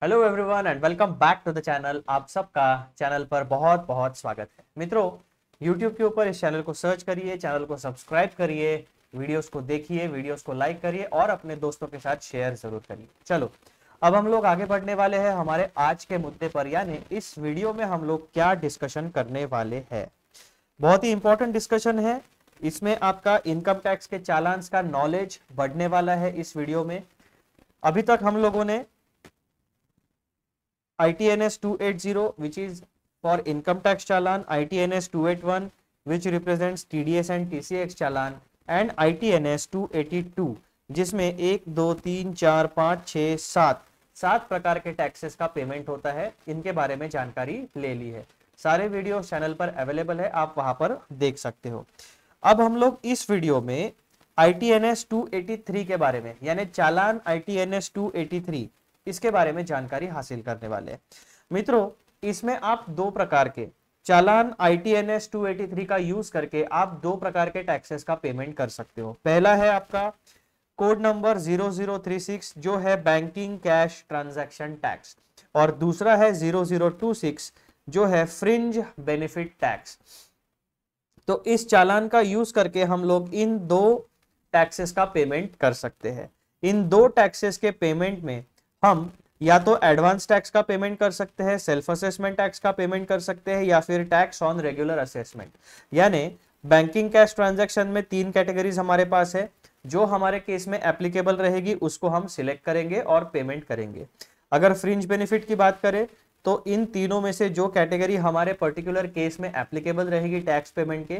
Hello everyone and welcome back to the channel. आप सबका channel पर बहुत बहुत स्वागत है। मित्रों, YouTube के ऊपर इस चैनल को सर्च करिए, चैनल को सब्सक्राइब करिए, वीडियोस को देखिए, वीडियोस को लाइक करिए और अपने दोस्तों के साथ शेयर जरूर करिए। चलो, अब हम लोग आगे बढ़ने वाले हैं हमारे आज के मुद्दे पर, यानी इस वीडियो में हम लोग क्या डिस्कशन करने वाले हैं। बहुत ही इंपॉर्टेंट डिस्कशन है। इसमें आपका इनकम टैक्स के चालान का नॉलेज बढ़ने वाला है इस वीडियो में। अभी तक हम लोगों ने ITNS 280 which is for income tax challan, ITNS 281 which represents TDS and TCX challan and ITNS 282 जिसमें 1 2 3 4 5 6 7 प्रकार के टैक्सेस का पेमेंट होता है। इनके बारे में जानकारी ले ली है। सारे वीडियो चैनल पर अवेलेबल है, आप वहां पर देख सकते हो। अब हम लोग इस वीडियो में ITNS 283 के बारे में, यानी चालान ITNS 283 इसके बारे में जानकारी हासिल करने वाले हैं। मित्रों, इसमें आप दो प्रकार के चालान ITNS 283 का यूज करके आप दो प्रकार के टैक्सेस का पेमेंट कर सकते हो। पहला है आपका कोड नंबर 0036 जो है बैंकिंग कैश ट्रांजैक्शन टैक्स, और दूसरा है 0026 जो है फ्रिंज बेनिफिट टैक्स। तो इस चालान का यूज करके हम लोग इन दो टैक्सेस का पेमेंट कर सकते हैं। इन दो टैक्सेस के पेमेंट में हम या तो एडवांस टैक्स का पेमेंट कर सकते हैं, सेल्फ असेसमेंट टैक्स का पेमेंट कर सकते हैं, या फिर टैक्स ऑन रेगुलर असेसमेंट। यानी बैंकिंग कैश ट्रांजैक्शन में तीन कैटेगरीज हमारे पास है। जो हमारे केस में एप्लीकेबल रहेगी उसको हम सिलेक्ट करेंगे और पेमेंट करेंगे। अगर फ्रिंज बेनिफिट की बात करें तो इन तीनों में से जो कैटेगरी हमारे पर्टिकुलर केस में एप्लीकेबल रहेगी टैक्स पेमेंट के,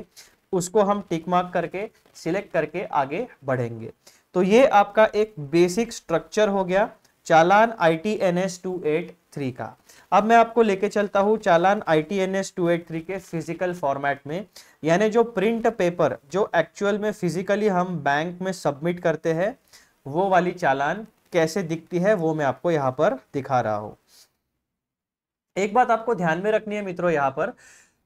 उसको हम टिक मार्क करके सिलेक्ट करके आगे बढ़ेंगे। तो ये आपका एक बेसिक स्ट्रक्चर हो गया चालान ITNS 283 का। अब मैं आपको लेके चलता हूं चालान ITNS 283 के फिजिकल फॉर्मेट में, यानी जो प्रिंट पेपर जो एक्चुअल में फिजिकली हम बैंक में सबमिट करते हैं वो वाली चालान कैसे दिखती है वो मैं आपको यहां पर दिखा रहा हूं। एक बात आपको ध्यान में रखनी है मित्रों, यहां पर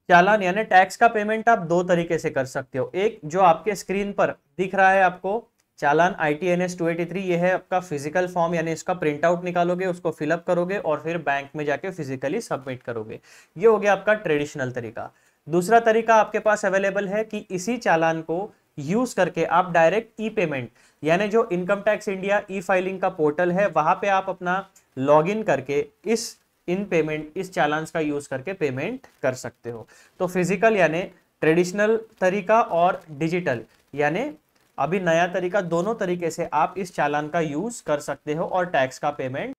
चालान यानी टैक्स का पेमेंट आप दो तरीके से कर सकते हो। एक जो आपके स्क्रीन पर दिख रहा है आपको चालान ITNS 283, ये है आपका फिजिकल फॉर्म, यानी इसका प्रिंट आउट निकालोगे, उसको फिलअप करोगे और फिर बैंक में जाके फिजिकली सबमिट करोगे। ये हो गया आपका ट्रेडिशनल तरीका। दूसरा तरीका आपके पास अवेलेबल है कि इसी चालान को यूज करके आप डायरेक्ट ई पेमेंट, यानी जो इनकम टैक्स इंडिया ई फाइलिंग का पोर्टल है वहां पे आप अपना लॉग इन करके इस चालान का यूज करके पेमेंट कर सकते हो। तो फिजिकल यानी ट्रेडिशनल तरीका और डिजिटल यानी अभी नया तरीका, दोनों तरीके से आप इस चालान का यूज कर सकते हो और टैक्स का पेमेंट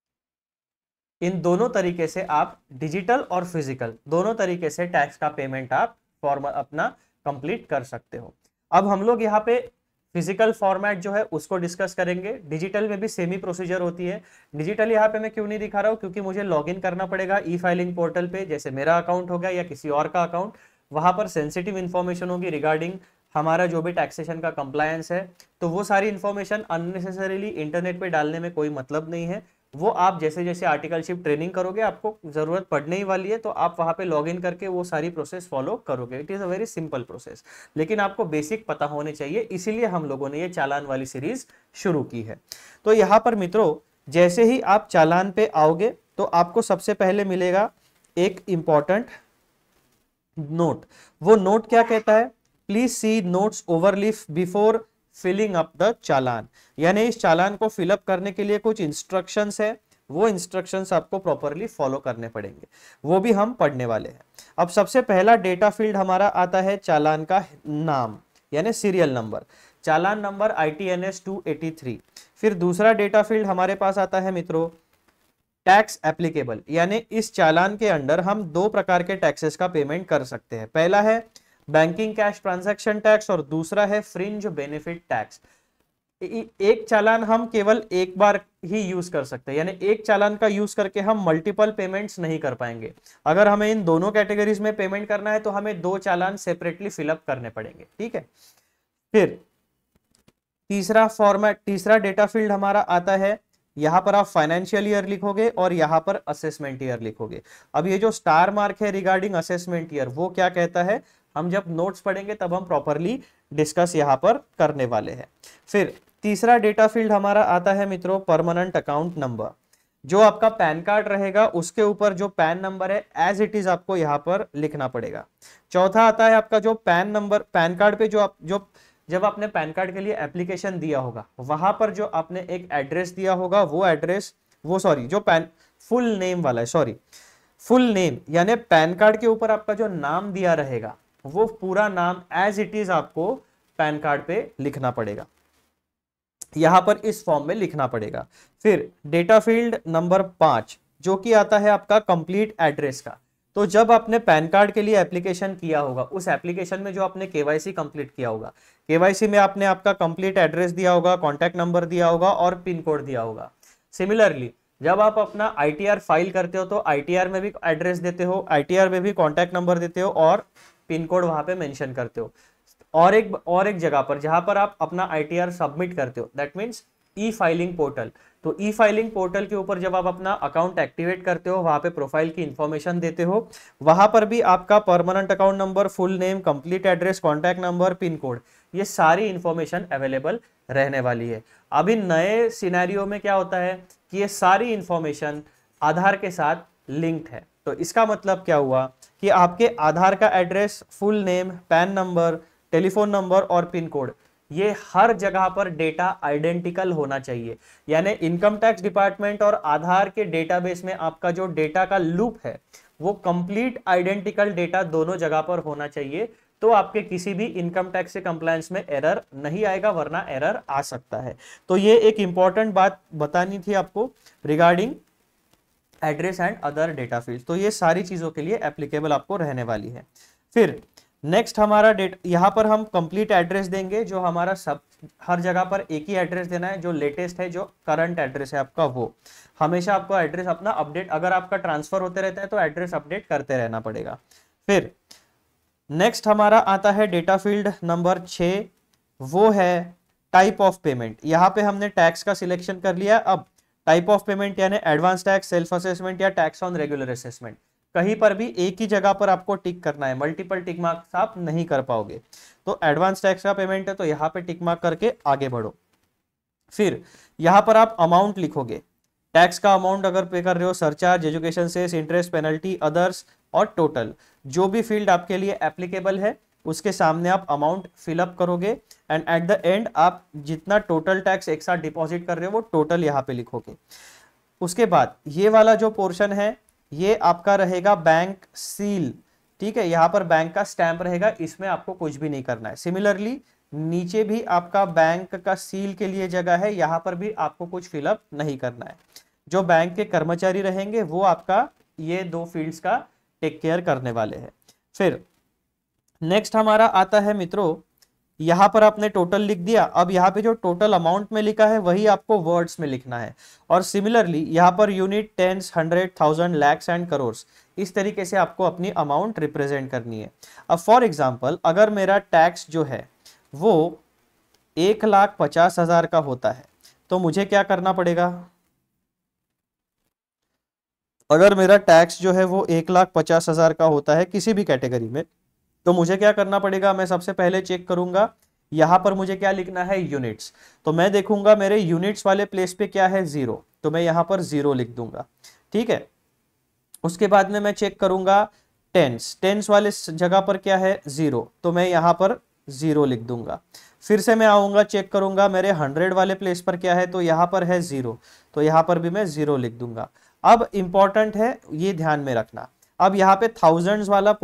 इन दोनों तरीके से आप डिजिटल और फिजिकल दोनों तरीके से टैक्स का पेमेंट आप फॉर्म अपना कंप्लीट कर सकते हो। अब हम लोग यहाँ पे फिजिकल फॉर्मेट जो है उसको डिस्कस करेंगे। डिजिटल में भी सेम ही प्रोसीजर होती है। डिजिटल यहाँ पे मैं क्यों नहीं दिखा रहा हूँ, क्योंकि मुझे लॉगिन करना पड़ेगा ई फाइलिंग पोर्टल पे, जैसे मेरा अकाउंट हो गया या किसी और का अकाउंट। वहां पर सेंसिटिव इंफॉर्मेशन होगी रिगार्डिंग हमारा जो भी टैक्सेशन का कंप्लायंस है, तो वो सारी इंफॉर्मेशन अननेसेसरीली इंटरनेट पे डालने में कोई मतलब नहीं है। वो आप जैसे जैसे आर्टिकलशिप ट्रेनिंग करोगे आपको जरूरत पड़ने ही वाली है, तो आप वहां पे लॉगिन करके वो सारी प्रोसेस फॉलो करोगे। It is a very simple process, लेकिन आपको बेसिक पता होने चाहिए, इसीलिए हम लोगों ने ये चालान वाली सीरीज शुरू की है। तो यहाँ पर मित्रों, जैसे ही आप चालान पे आओगे तो आपको सबसे पहले मिलेगा एक इंपॉर्टेंट नोट। वो नोट क्या कहता है, please see notes overleaf before filling up the challan. यानी इस चालान को फिलअप करने के लिए कुछ इंस्ट्रक्शंस है, वो इंस्ट्रक्शंस आपको प्रॉपरली फॉलो करने पड़ेंगे, वो भी हम पढ़ने वाले हैं। अब सबसे पहला डेटा फील्ड हमारा आता है चालान का नाम यानी सीरियल नंबर, चालान नंबर ITNS 283। फिर दूसरा डेटा फील्ड हमारे पास आता है मित्रों टैक्स एप्लीकेबल, यानी इस चालान के अंडर हम दो प्रकार के टैक्सेस का पेमेंट कर सकते हैं। पहला है बैंकिंग कैश ट्रांजैक्शन टैक्स और दूसरा है फ्रिंज बेनिफिट टैक्स। एक चालान हम केवल एक बार ही यूज कर सकते हैं, यानी एक चालान का यूज करके हम मल्टीपल पेमेंट्स नहीं कर पाएंगे। अगर हमें इन दोनों कैटेगरीज में पेमेंट करना है तो हमें दो चालान सेपरेटली फिलअप करने पड़ेंगे, ठीक है। फिर तीसरा डेटा फील्ड हमारा आता है, यहां पर आप फाइनेंशियल ईयर लिखोगे और यहां पर असेसमेंट ईयर लिखोगे। अब ये जो स्टार मार्क है रिगार्डिंग असेसमेंट ईयर, वो क्या कहता है हम जब नोट्स पढ़ेंगे तब हम प्रॉपरली डिस्कस यहां पर करने वाले हैं। फिर तीसरा डेटा फील्ड हमारा आता है मित्रों परमानेंट अकाउंट नंबर। जो आपका पैन कार्ड रहेगा उसके ऊपर जो पैन नंबर है एज इट इज आपको यहाँ पर लिखना पड़ेगा। चौथा आता है आपका जो पैन नंबर, पैन कार्ड पे जो जब आपने पैन कार्ड के लिए एप्लीकेशन दिया होगा वहां पर जो आपने एक एड्रेस दिया होगा वो एड्रेस, वो सॉरी जो पैन फुल नेम वाला है, सॉरी फुल नेम यानी पैन कार्ड के ऊपर आपका जो नाम दिया रहेगा वो पूरा नाम एज इट इज आपको पैन कार्ड पे लिखना पड़ेगा, यहां पर इस फॉर्म में लिखना पड़ेगा। फिर डेटा फील्ड नंबर 5 जो कि आता है आपका कंप्लीट एड्रेस का। तो जब आपने पैन कार्ड के लिए एप्लीकेशन किया होगा उस एप्लीकेशन में जो आपने केवाईसी कंप्लीट किया होगा, केवाईसी में आपने आपका कंप्लीट एड्रेस दिया होगा, कॉन्टैक्ट नंबर दिया होगा और पिन कोड दिया होगा। सिमिलरली जब आप अपना आईटीआर फाइल करते हो तो आईटीआर में भी एड्रेस देते हो, आईटीआर में भी कॉन्टैक्ट नंबर देते हो और पिन कोड वहां पे मेंशन करते हो। और एक जगह पर जहां पर आप अपना आईटीआर सबमिट करते हो that means E filing portal, तो ई फाइलिंग पोर्टल के ऊपर जब आप अपना अकाउंट एक्टिवेट करते हो वहां पे प्रोफाइल की इंफॉर्मेशन देते हो, वहां पर भी आपका permanent account number, full name, complete address, contact number, pin code, ये सारी इंफॉर्मेशन अवेलेबल रहने वाली है। अभी नए सिनेरियो में क्या होता है कि ये सारी इंफॉर्मेशन आधार के साथ लिंक्ड है। तो इसका मतलब क्या हुआ कि आपके आधार का address, full name, pan number, telephone number और पिन कोड ये हर जगह पर डेटा आइडेंटिकल होना चाहिए। यानी इनकम टैक्स डिपार्टमेंट और आधार के डेटाबेस में आपका जो डेटा का लूप है वो कंप्लीट आइडेंटिकल डेटा दोनों जगह पर होना चाहिए, तो आपके किसी भी इनकम टैक्स से कंप्लायंस में एरर नहीं आएगा, वरना एरर आ सकता है। तो ये एक इंपॉर्टेंट बात बतानी थी आपको regarding address and other data field. तो ये सारी चीजों के लिए एप्लीकेबल आपको रहने वाली है। फिर नेक्स्ट हमारा यहाँ पर हम कंप्लीट एड्रेस देंगे, जो हमारा सब हर जगह पर एक ही एड्रेस देना है, जो लेटेस्ट है, जो करंट एड्रेस है आपका वो हमेशा आपको एड्रेस अपना अपडेट, अगर आपका ट्रांसफर होते रहता है तो एड्रेस अपडेट करते रहना पड़ेगा। फिर नेक्स्ट हमारा आता है डेटा फील्ड नंबर 6, वो है टाइप ऑफ पेमेंट। यहाँ पे हमने टैक्स का सिलेक्शन कर लिया। अब टाइप ऑफ पेमेंट यानी एडवांस टैक्स, सेल्फ असेसमेंट या टैक्स ऑन रेगुलर असेसमेंट, कहीं पर भी एक ही जगह पर आपको टिक करना है, मल्टीपल टिक मार्क्स आप नहीं कर पाओगे। तो एडवांस टैक्स का पेमेंट है तो यहाँ पे टिक मार्क करके आगे बढ़ो। फिर यहाँ पर आप अमाउंट लिखोगे, टैक्स का अमाउंट अगर पे कर रहे हो, surcharge, education cess, interest, penalty, others और टोटल, जो भी फील्ड आपके लिए एप्लीकेबल है उसके सामने आप अमाउंट फिलअप करोगे एंड एट द एंड आप जितना टोटल टैक्स एक साथ डिपॉजिट कर रहे हो वो टोटल यहाँ पे लिखोगे। उसके बाद ये वाला जो पोर्शन है ये आपका रहेगा बैंक सील, ठीक है, यहाँ पर बैंक का स्टैंप रहेगा, इसमें आपको कुछ भी नहीं करना है। सिमिलरली नीचे भी आपका बैंक का सील के लिए जगह है, यहाँ पर भी आपको कुछ फिलअप नहीं करना है। जो बैंक के कर्मचारी रहेंगे वो आपका ये दो फील्ड्स का टेक केयर करने वाले हैं। फिर नेक्स्ट हमारा आता है मित्रों, यहाँ पर आपने टोटल लिख दिया। अब यहाँ पे जो टोटल अमाउंट में लिखा है वही आपको वर्ड्स में लिखना है। और सिमिलरली यहाँ पर unit, tens, 100, 1000, lakhs and crores, इस तरीके से आपको अपनी अमाउंट रिप्रेजेंट करनी है। अब फॉर एग्जांपल अगर मेरा टैक्स जो है वो 1,50,000 का होता है तो मुझे क्या करना पड़ेगा? अगर मेरा टैक्स जो है वो 1,50,000 का होता है किसी भी कैटेगरी में, तो मुझे क्या करना पड़ेगा? मैं सबसे पहले चेक करूंगा यहां पर मुझे क्या लिखना है, यूनिट्स। तो मैं देखूंगा मेरे यूनिट्स वाले प्लेस पे क्या है, 0, तो मैं यहां पर 0 लिख दूंगा, ठीक है। उसके बाद में मैं चेक करूंगा टेंस, टेंस वाले जगह पर क्या है, 0, तो मैं यहां पर 0 लिख दूंगा। फिर से मैं आऊंगा, चेक करूंगा मेरे 100 वाले प्लेस पर क्या है, तो यहां पर है 0, तो यहां पर भी मैं 0 लिख दूंगा। अब इंपॉर्टेंट है ये ध्यान में रखना, अब यहाँ पे थाउजेंड्स वाला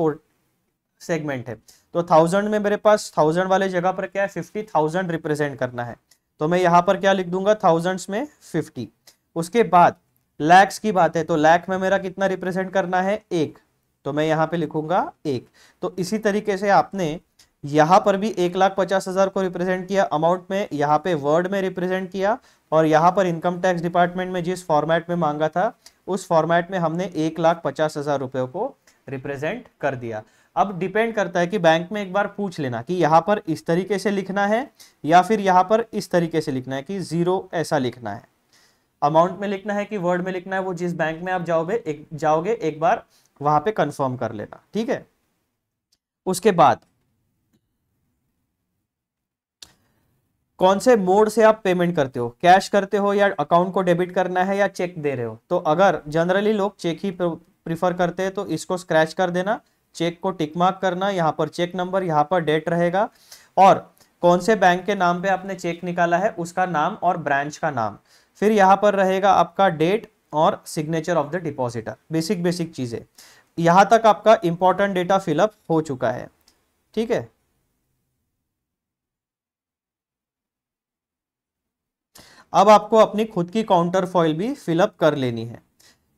सेगमेंट है, तो 1000 में मेरे पास 1000 वाले जगह पर क्या है, 50,000 रिप्रेजेंट करना है, तो मैं यहाँ पर क्या लिख दूंगा, थाउजेंड्स में 50। उसके बाद लैक्स की बात है तो लैख में मेरा कितना रिप्रेजेंट करना है, 1, तो मैं यहाँ पे लिखूंगा 1। तो इसी तरीके से आपने यहाँ पर भी 1,50,000 को रिप्रेजेंट किया अमाउंट में, यहाँ पे वर्ड में रिप्रेजेंट किया, और यहाँ पर इनकम टैक्स डिपार्टमेंट में जिस फॉर्मेट में मांगा था उस फॉर्मेट में हमने 1,50,000 रुपए को रिप्रेजेंट कर दिया। अब डिपेंड करता है कि बैंक में एक बार पूछ लेना कि यहाँ पर इस तरीके से लिखना है या फिर यहाँ पर इस तरीके से लिखना है कि 0 ऐसा लिखना है, अमाउंट में लिखना है कि वर्ड में लिखना है, वो जिस बैंक में आप जाओगे एक बार वहां पे कंफर्म कर लेना, ठीक है। उसके बाद कौन से मोड से आप पेमेंट करते हो, कैश करते हो या अकाउंट को डेबिट करना है या चेक दे रहे हो। तो अगर जनरली लोग चेक ही प्रिफर करते हैं तो इसको स्क्रैच कर देना, चेक को टिक मार्क करना, यहाँ पर चेक नंबर, यहाँ पर डेट रहेगा और कौन से बैंक के नाम पे आपने चेक निकाला है उसका नाम और ब्रांच का नाम, फिर यहाँ पर रहेगा आपका डेट और signature of the depositor. Basic चीजें, यहां तक आपका इंपॉर्टेंट डेटा फिलअप हो चुका है। ठीक है, अब आपको अपनी खुद की काउंटर फॉइल भी फिलअप कर लेनी है।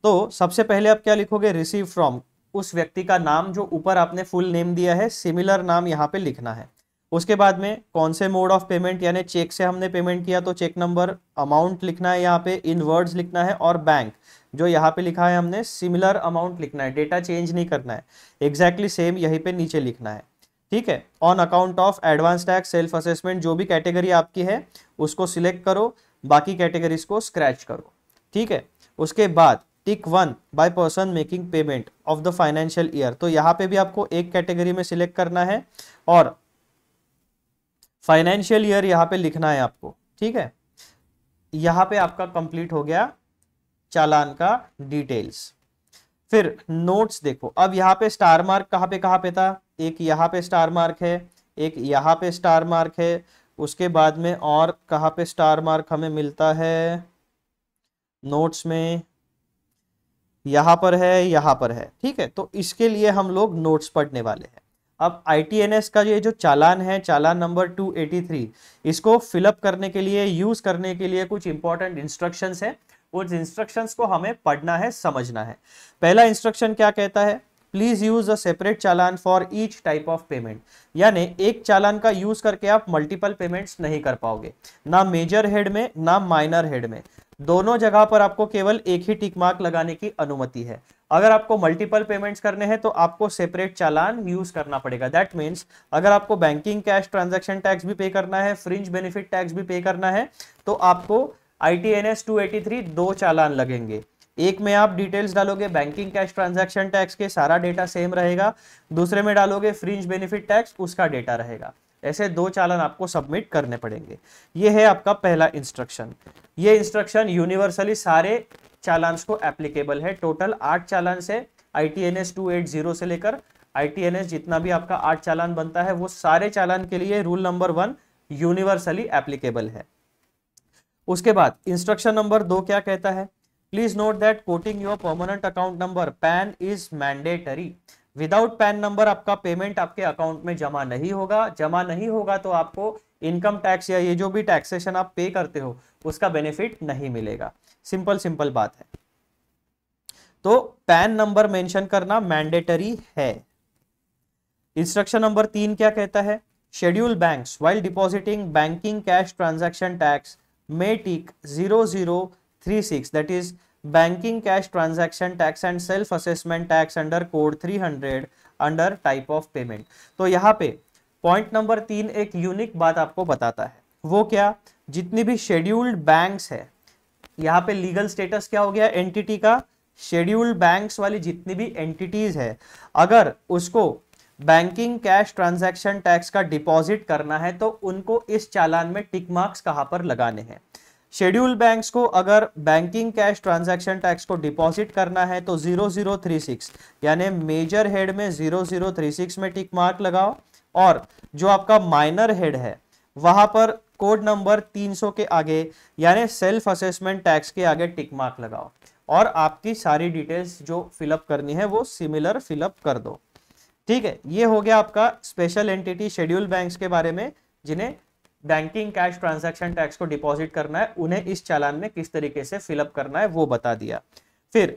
तो सबसे पहले आप क्या लिखोगे, रिसीव फ्रॉम, उस व्यक्ति का नाम जो ऊपर आपने फुल नेम दिया है, सिमिलर नाम यहाँ पे लिखना है। उसके बाद में कौन से मोड ऑफ पेमेंट, यानी चेक से हमने पेमेंट किया तो चेक नंबर, अमाउंट लिखना है यहाँ पे, इन वर्ड्स लिखना है, और बैंक जो यहाँ पे लिखा है हमने सिमिलर अमाउंट लिखना है, डेटा चेंज नहीं करना है, एग्जैक्टली सेम यहीं पे नीचे लिखना है। ठीक है, on account of advance tax, self assessment, जो भी कैटेगरी आपकी है उसको सिलेक्ट करो, बाकी कैटेगरीज को स्क्रैच करो। ठीक है, उसके बाद टिक 1 by person making payment of the financial year, तो यहाँ पे भी आपको एक कैटेगरी में सिलेक्ट करना है और फाइनेंशियल ईयर यहाँ पे लिखना है आपको। ठीक है, यहाँ पे आपका कंप्लीट हो गया चालान का डिटेल्स। फिर नोट्स देखो, अब यहाँ पे स्टार मार्क कहाँ पे था, एक यहाँ पे स्टार मार्क है, एक यहाँ पे स्टार मार्क है, उसके बाद में और कहाँ पे स्टार मार्क हमें मिलता है नोट्स में, यहाँ पर है, यहाँ पर है। ठीक है, तो इसके लिए हम लोग नोट्स पढ़ने वाले हैं। अब ITNS का ये जो चालान है, चालान नंबर 283, इसको फिलअप करने के लिए, यूज करने के लिए कुछ इंपॉर्टेंट इंस्ट्रक्शंस है, उस इंस्ट्रक्शंस को हमें पढ़ना है, समझना है। पहला इंस्ट्रक्शन क्या कहता है, please use a separate challan for each type of payment, यानी एक चालान का यूज करके आप मल्टीपल पेमेंट्स नहीं कर पाओगे, ना मेजर हेड में ना माइनर हेड में, दोनों जगह पर आपको केवल एक ही टिक मार्क लगाने की अनुमति है। अगर आपको मल्टीपल पेमेंट्स करने हैं तो आपको सेपरेट चालान यूज करना पड़ेगा। दैट मीन्स अगर आपको बैंकिंग कैश ट्रांजैक्शन टैक्स भी पे करना है, फ्रिंज बेनिफिट टैक्स भी पे करना है, तो आपको ITNS 283 दो चालान लगेंगे। एक में आप डिटेल्स डालोगे बैंकिंग कैश ट्रांजैक्शन टैक्स के, सारा डेटा सेम रहेगा, दूसरे में डालोगे फ्रिंज बेनिफिट टैक्स, उसका डेटा रहेगा। ऐसे दो चालान आपको सबमिट करने पड़ेंगे। ये है आपका पहला इंस्ट्रक्शन। ये इंस्ट्रक्शन यूनिवर्सली सारे चालान्स को एप्लीकेबल है। टोटल 8 चालान से ITNS 280 से लेकर ITNS जितना भी आपका 8 चालान बनता है वो सारे चालान के लिए रूल नंबर 1 यूनिवर्सली एप्लीकेबल है। उसके बाद इंस्ट्रक्शन नंबर 2 क्या कहता है, please note that coating your permanent account number pan is mandatory. Without pan number आपका पेमेंट आपके अकाउंट में जमा नहीं होगा। जमा नहीं होगा तो आपको इनकम टैक्स या ये जो भी टैक्सेशन आप पे करते हो उसका बेनिफिट नहीं मिलेगा। सिंपल बात है। तो पैन नंबर मेंशन करना मैंडेटरी है। इंस्ट्रक्शन नंबर 3 क्या कहता है, schedule banks while depositing banking cash transaction tax may take 0036, that is banking cash transaction tax and self assessment tax under code 300 under type of payment। तो यहाँ पे point number 3 एक unique बात आपको बताता है। वो क्या, जितनी भी शेड्यूल्ड बैंक्स है, यहाँ पे लीगल स्टेटस क्या हो गया एंटिटी का, शेड्यूल्ड बैंक्स वाली जितनी भी एंटिटीज है, अगर उसको बैंकिंग कैश ट्रांजैक्शन टैक्स का डिपॉजिट करना है तो उनको इस चालान में टिक मार्क्स कहां पर लगाने हैं। शेड्यूल बैंक्स को अगर बैंकिंग कैश ट्रांजैक्शन टैक्स को डिपॉजिट करना है तो 0036 यानी मेजर हेड में 0036 में टिक मार्क लगाओ, और जो आपका माइनर हेड है वहां पर कोड नंबर 300 के आगे यानी सेल्फ असेसमेंट टैक्स के आगे टिक मार्क लगाओ, और आपकी सारी डिटेल्स जो फिलअप करनी है वो सिमिलर फिलअप कर दो। ठीक है, ये हो गया आपका स्पेशल एंटिटी शेड्यूल बैंक्स के बारे में, जिन्हें बैंकिंग कैश ट्रांजैक्शन टैक्स को डिपॉजिट करना है, उन्हें इस चालान में किस तरीके से फिलअप करना है वो बता दिया। फिर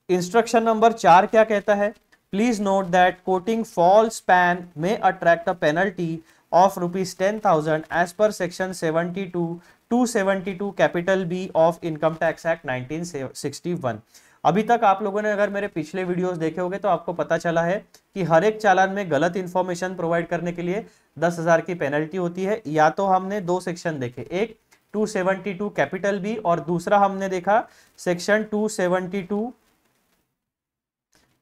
इंस्ट्रक्शन नंबर 4 क्या कहता है, please note that quoting false PAN may attract a penalty of ₹10,000 as per section 272 capital B of income tax act 1961। अभी तक आप लोगों ने अगर मेरे पिछले वीडियोस देखे होंगे तो आपको पता चला है कि हर एक चालान में गलत इंफॉर्मेशन प्रोवाइड करने के लिए 10,000 की पेनल्टी होती है। या तो हमने दो सेक्शन देखे, एक 272 कैपिटल बी और दूसरा हमने देखा सेक्शन 272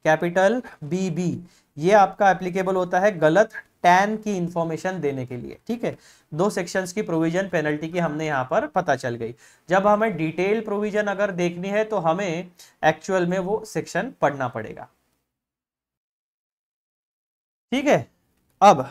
कैपिटल बी। ये आपका एप्लीकेबल होता है गलत टैन की इंफॉर्मेशन देने के लिए। ठीक है, दो सेक्शंस की प्रोविजन पेनल्टी की हमने यहाँ पर पता चल गई। जब हमें डिटेल प्रोविजन अगर देखनी है तो हमें एक्चुअल में वो सेक्शन पढ़ना पड़ेगा। ठीक है, अब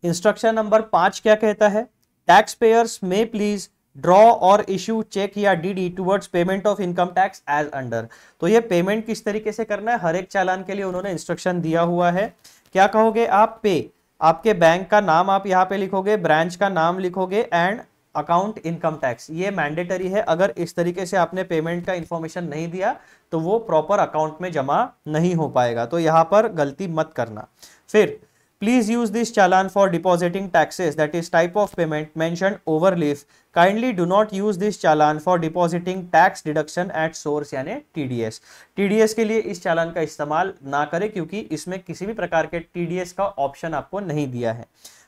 इंस्ट्रक्शन नंबर 5 क्या कहता है? Tax payers may please draw or issue cheque या DD towards payment of income tax as under. तो ये पेमेंट किस तरीके से करना है, हर एक चालान के लिए उन्होंने इंस्ट्रक्शन दिया हुआ है। क्या कहोगे आप? पे, आपके बैंक का नाम आप यहाँ पे लिखोगे, ब्रांच का नाम लिखोगे एंड अकाउंट इनकम टैक्स, ये मैंडेटरी है। अगर इस तरीके से आपने पेमेंट का इंफॉर्मेशन नहीं दिया तो वो प्रॉपर अकाउंट में जमा नहीं हो पाएगा, तो यहाँ पर गलती मत करना। फिर please use this challan for depositing taxes, that is type of payment mentioned overleaf. Kindly do not use this challan for depositing tax deduction at source यानी TDS। TDS के लिए इस चालान का इस्तेमाल ना करें क्योंकि इसमें किसी भी प्रकार के TDS का ऑप्शन आपको नहीं दिया है।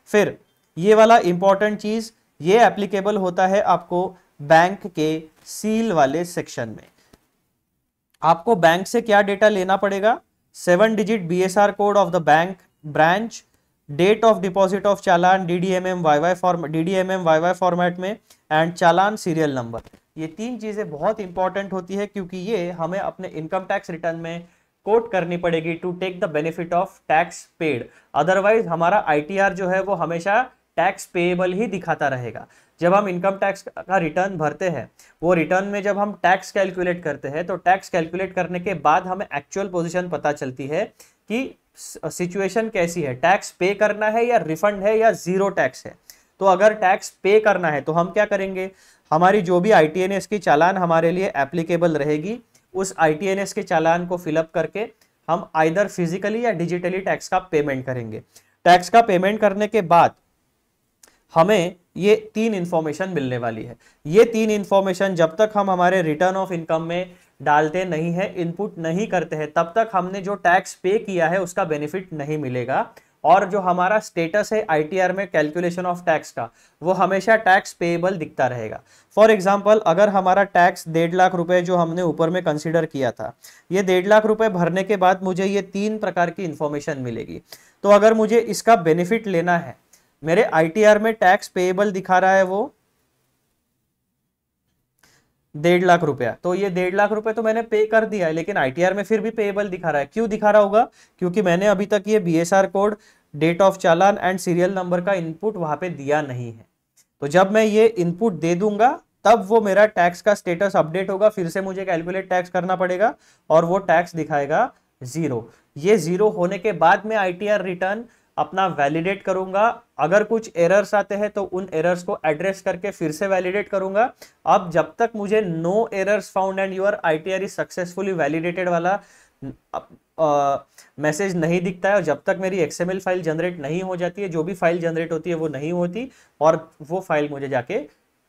फिर ये वाला इंपॉर्टेंट चीज, ये एप्लीकेबल होता है आपको बैंक के सील वाले सेक्शन में। आपको बैंक से क्या डेटा लेना पड़ेगा? 7 digit BSR code of the bank branch, date of deposit of challan DDMM YY format में एंड चालान सीरियल नंबर। ये तीन चीजें बहुत इंपॉर्टेंट होती है क्योंकि ये हमें अपने इनकम टैक्स रिटर्न में कोट करनी पड़ेगी to take the benefit of tax paid. Otherwise हमारा ITR जो है वो हमेशा टैक्स पेएबल ही दिखाता रहेगा। जब हम इनकम टैक्स का रिटर्न भरते हैं, वो रिटर्न में जब हम टैक्स कैलकुलेट करते हैं तो टैक्स कैलकुलेट करने के बाद हमें एक्चुअल पोजीशन पता चलती है कि सिचुएशन कैसी है, टैक्स पे करना है या रिफंड है या जीरो टैक्स है। तो अगर टैक्स पे करना है तो हम क्या करेंगे, हमारी जो भी ITNS की चालान हमारे लिए एप्लीकेबल रहेगी, उस ITNS के चालान को फिलअप करके हम आइदर फिजिकली या डिजिटली टैक्स का पेमेंट करेंगे। टैक्स का पेमेंट करने के बाद हमें ये तीन इंफॉर्मेशन मिलने वाली है। ये तीन इंफॉर्मेशन जब तक हम हमारे रिटर्न ऑफ इनकम में डालते नहीं है, इनपुट नहीं करते हैं, तब तक हमने जो टैक्स पे किया है उसका बेनिफिट नहीं मिलेगा। और जो हमारा स्टेटस है ITR में कैलकुलेशन ऑफ टैक्स का, वो हमेशा टैक्स पेएबल दिखता रहेगा। फॉर एग्जांपल, अगर हमारा टैक्स 1.5 लाख रुपए जो हमने ऊपर में कंसीडर किया था, ये 1.5 लाख रुपए भरने के बाद मुझे ये 3 प्रकार की इंफॉर्मेशन मिलेगी। तो अगर मुझे इसका बेनिफिट लेना है, मेरे ITR में टैक्स पेएबल दिखा रहा है वो 1.5 लाख रुपया, तो ये 1.5 लाख रुपए तो मैंने पे कर दिया है, लेकिन ITR में फिर भी पेएबल दिखा रहा है। क्यों दिखा रहा होगा? क्योंकि मैंने अभी तक ये BSR code, date of challan and serial number का इनपुट वहां पे दिया नहीं है। तो जब मैं ये इनपुट दे दूंगा तब वो मेरा टैक्स का स्टेटस अपडेट होगा, फिर से मुझे कैलकुलेट टैक्स करना पड़ेगा और वो टैक्स दिखाएगा 0। ये 0 होने के बाद मैं ITR रिटर्न अपना वैलिडेट करूंगा। अगर कुछ एरर्स आते हैं तो उन एरर्स को एड्रेस करके फिर से वैलिडेट करूंगा। अब जब तक मुझे no errors found and your ITR is successfully validated वाला मैसेज नहीं दिखता है, और जब तक मेरी XML फाइल जनरेट नहीं हो जाती है, जो भी फाइल जनरेट होती है वो नहीं होती, और वो फाइल मुझे जाके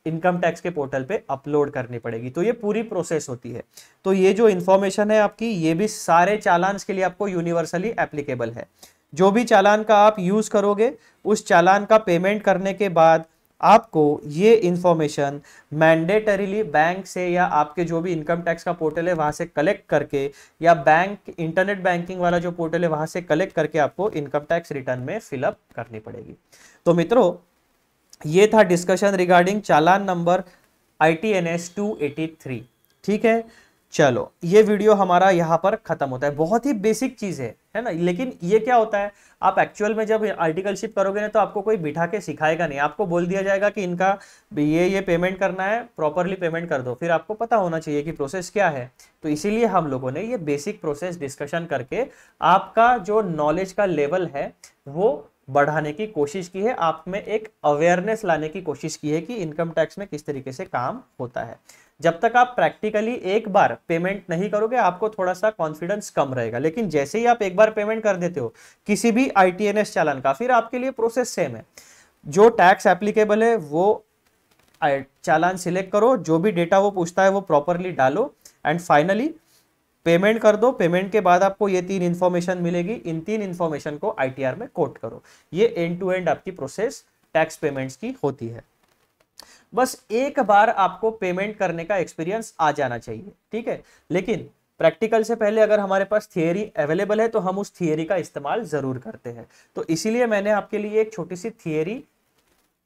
इनकम टैक्स के पोर्टल पे अपलोड करनी पड़ेगी। तो ये पूरी प्रोसेस होती है। तो ये जो इंफॉर्मेशन है आपकी, ये भी सारे चालान के लिए आपको यूनिवर्सली एप्लीकेबल है। जो भी चालान का आप यूज करोगे, उस चालान का पेमेंट करने के बाद आपको ये इंफॉर्मेशन मैंडेटरीली बैंक से या आपके जो भी इनकम टैक्स का पोर्टल है वहां से कलेक्ट करके, या बैंक इंटरनेट बैंकिंग वाला जो पोर्टल है वहां से कलेक्ट करके आपको इनकम टैक्स रिटर्न में फिलअप करनी पड़ेगी। तो मित्रों, ये था डिस्कशन रिगार्डिंग चालान नंबर ITNS 283। ठीक है, चलो ये वीडियो हमारा यहाँ पर खत्म होता है। बहुत ही बेसिक चीज है ना, लेकिन ये क्या होता है, आप एक्चुअल में जब आर्टिकलशिप करोगे ना तो आपको कोई बिठा के सिखाएगा नहीं, आपको बोल दिया जाएगा कि इनका ये पेमेंट करना है, प्रॉपरली पेमेंट कर दो, फिर आपको पता होना चाहिए कि प्रोसेस क्या है। तो इसीलिए हम लोगों ने ये बेसिक प्रोसेस डिस्कशन करके आपका जो नॉलेज का लेवल है वो बढ़ाने की कोशिश की है, आप में एक अवेयरनेस लाने की कोशिश की है कि इनकम टैक्स में किस तरीके से काम होता है। जब तक आप प्रैक्टिकली एक बार पेमेंट नहीं करोगे आपको थोड़ा सा कॉन्फिडेंस कम रहेगा, लेकिन जैसे ही आप एक बार पेमेंट कर देते हो किसी भी ITNS चालान का, फिर आपके लिए प्रोसेस सेम है। जो टैक्स एप्लीकेबल है वो चालान सिलेक्ट करो, जो भी डेटा वो पूछता है वो प्रॉपरली डालो एंड फाइनली पेमेंट कर दो। पेमेंट के बाद आपको ये 3 इंफॉर्मेशन मिलेगी, इन 3 इंफॉर्मेशन को ITR में कोट करो। ये एंड टू एंड आपकी प्रोसेस टैक्स पेमेंट्स की होती है। बस एक बार आपको पेमेंट करने का एक्सपीरियंस आ जाना चाहिए, ठीक है। लेकिन प्रैक्टिकल से पहले अगर हमारे पास थियरी अवेलेबल है तो हम उस थियरी का इस्तेमाल जरूर करते हैं। तो इसीलिए मैंने आपके लिए एक छोटी सी थियरी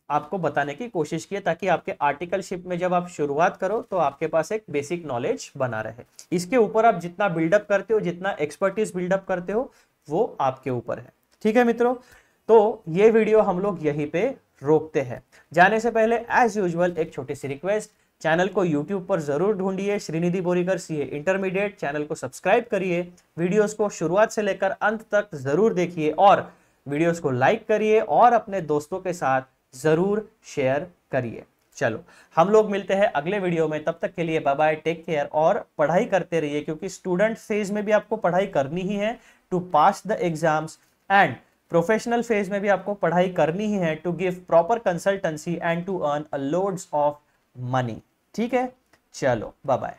आपको बताने की कोशिश की है, ताकि आपके आर्टिकलशिप में जब आप शुरुआत करो तो आपके पास एक बेसिक नॉलेज बना रहे। इसके ऊपर आप जितना बिल्डअप करते हो, जितना एक्सपर्टीज बिल्डअप करते हो, वो आपके ऊपर है। ठीक है मित्रों, तो ये वीडियो हम लोग यहीं पे रोकते हैं। जाने से पहले एज यूजुअल एक छोटी सी रिक्वेस्ट, चैनल को यूट्यूब पर जरूर ढूंढिए, Shrinidhi Borikar CA intermediate, channel को सब्सक्राइब करिए, वीडियोस को शुरुआत से लेकर अंत तक जरूर देखिए और वीडियोस को लाइक करिए और अपने दोस्तों के साथ जरूर शेयर करिए। चलो हम लोग मिलते हैं अगले वीडियो में, तब तक के लिए बाय बाय, टेक केयर और पढ़ाई करते रहिए, क्योंकि स्टूडेंट फेज में भी आपको पढ़ाई करनी ही है to pass the exams, and professional phase में भी आपको पढ़ाई करनी ही है to give proper consultancy and to earn a loads of money. ठीक है, चलो बाय बाय।